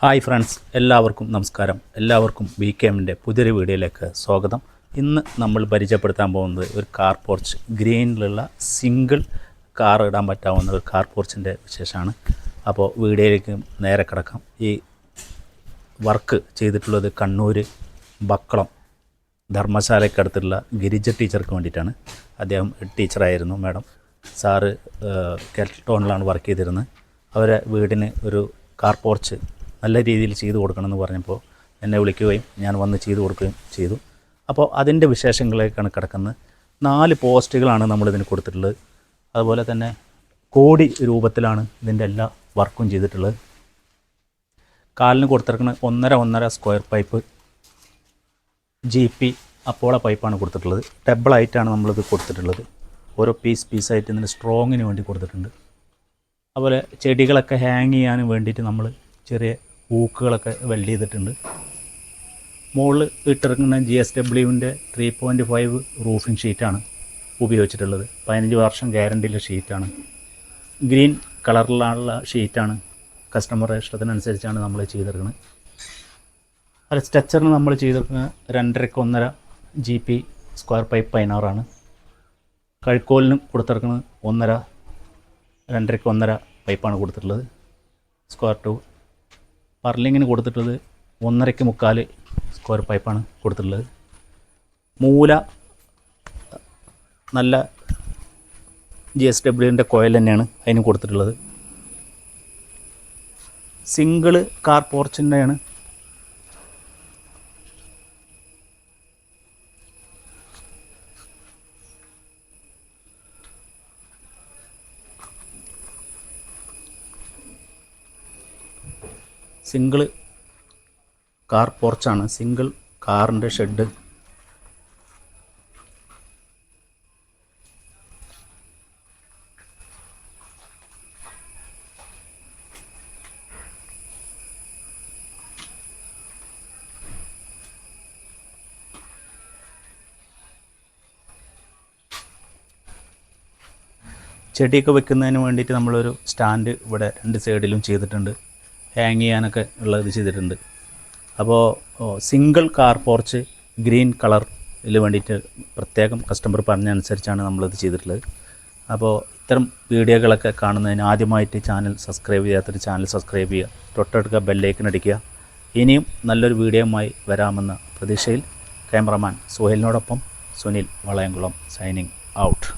Hi friends, എല്ലാവർക്കും നമസ്കാരം. എല്ലാവർക്കും BKMൻ്റെ പുതിയൊരു വീഡിയോയിലേക്ക് സ്വാഗതം. ഇന്ന് നമ്മൾ പരിചയപ്പെടുത്താൻ പോകുന്നത് ഒരു കാർ പോർച്ച്, ഗ്രീനിലുള്ള സിംഗിൾ കാർ ഇടാൻ പറ്റാവുന്ന ഒരു കാർ പോർച്ചിൻ്റെ വിശേഷമാണ്. അപ്പോൾ വീഡിയോയിലേക്ക് നേരെ കിടക്കാം. ഈ വർക്ക് ചെയ്തിട്ടുള്ളത് കണ്ണൂർ ബക്കളം ധർമ്മശാലയ്ക്കടുത്തുള്ള ഗിരിജ ടീച്ചർക്ക് വേണ്ടിയിട്ടാണ്. അദ്ദേഹം ടീച്ചറായിരുന്നു. മാഡം സാറ് കെൽട്ടോണിലാണ് വർക്ക് ചെയ്തിരുന്നത്. അവരെ വീടിന് ഒരു കാർ പോർച്ച് നല്ല രീതിയിൽ ചെയ്തു കൊടുക്കണമെന്ന് പറഞ്ഞപ്പോൾ എന്നെ വിളിക്കുകയും ഞാൻ വന്ന് ചെയ്തു കൊടുക്കുകയും ചെയ്തു. അപ്പോൾ അതിൻ്റെ വിശേഷങ്ങളിലേക്കാണ് കിടക്കുന്നത്. 4 പോസ്റ്റുകളാണ് നമ്മളിതിന് കൊടുത്തിട്ടുള്ളത്. അതുപോലെ തന്നെ കോടി രൂപത്തിലാണ് ഇതിൻ്റെ എല്ലാ വർക്കും ചെയ്തിട്ടുള്ളത്. കാലിന് കൊടുത്തിരിക്കുന്ന 1.5 സ്ക്വയർ പൈപ്പ് GP അപ്പോള പൈപ്പാണ് കൊടുത്തിട്ടുള്ളത്. ഡബിളായിട്ടാണ് നമ്മളിത് കൊടുത്തിട്ടുള്ളത്. ഓരോ പീസായിട്ട് ഇതിന് സ്ട്രോങ്ങിന് വേണ്ടി കൊടുത്തിട്ടുണ്ട്. അതുപോലെ ചെടികളൊക്കെ ഹാങ് ചെയ്യാനും വേണ്ടിയിട്ട് നമ്മൾ ചെറിയ ഹൂക്കുകളൊക്കെ വെൽഡ് ചെയ്തിട്ടുണ്ട്. മുകളിൽ ഇട്ടിറങ്ങുന്ന GSWൻ്റെ 3.5 റൂഫിംഗ് ഷീറ്റാണ് ഉപയോഗിച്ചിട്ടുള്ളത്. 15 വർഷം ഗ്യാരണ്ടിയുള്ള ഷീറ്റാണ്. ഗ്രീൻ കളറിലുള്ള ഷീറ്റാണ്. കസ്റ്റമറുടെ ഇഷ്ടത്തിനനുസരിച്ചാണ് നമ്മൾ ചെയ്തിരിക്കുന്നത്. അത് സ്ട്രക്ചറിന് നമ്മൾ ചെയ്തിരിക്കുന്നത് 2.5 GP സ്ക്വയർ പൈപ്പ് 16 കഴുക്കോലിനും കൊടുത്തിരിക്കുന്നത് 2.5 പൈപ്പാണ് കൊടുത്തിട്ടുള്ളത്. സ്ക്വയർ ടു പർലിങ്ങിന് കൊടുത്തിട്ടുള്ളത് 1.25 സ്ക്വയർ പൈപ്പാണ് കൊടുത്തിട്ടുള്ളത്. മൂല നല്ല GSWൻ്റെ കോയിൽ തന്നെയാണ് അതിന് കൊടുത്തിട്ടുള്ളത്. സിംഗിൾ കാർ പോർച്ചിൻ്റെയാണ്. സിംഗിൾ കാർ പോർച്ചാണ്. സിംഗിൾ കാറിൻ്റെ ഷെഡ്. ചെടിയൊക്കെ വെക്കുന്നതിന് വേണ്ടിയിട്ട് നമ്മളൊരു സ്റ്റാൻഡ് ഇവിടെ 2 സൈഡിലും ചെയ്തിട്ടുണ്ട്. ഹാങ് ചെയ്യാനൊക്കെ ഉള്ളത് ചെയ്തിട്ടുണ്ട്. അപ്പോൾ സിംഗിൾ കാർ പോർച്ച് ഗ്രീൻ കളറിൽ വേണ്ടിയിട്ട് പ്രത്യേകം കസ്റ്റമർ പറഞ്ഞനുസരിച്ചാണ് നമ്മളിത് ചെയ്തിട്ടുള്ളത്. അപ്പോൾ ഇത്തരം വീഡിയോകളൊക്കെ കാണുന്നതിന് ആദ്യമായിട്ട് ചാനൽ സബ്സ്ക്രൈബ് ചെയ്യാത്തൊരു ചാനൽ സബ്സ്ക്രൈബ് ചെയ്യുക, തൊട്ടടുക്ക ബെല്ലൈക്കൺ അടിക്കുക. ഇനിയും നല്ലൊരു വീഡിയോയുമായി വരാമെന്ന പ്രതീക്ഷയിൽ ക്യാമറമാൻ സുഹേലിനോടൊപ്പം സുനിൽ വളയംകുളം സൈനിങ് ഔട്ട്.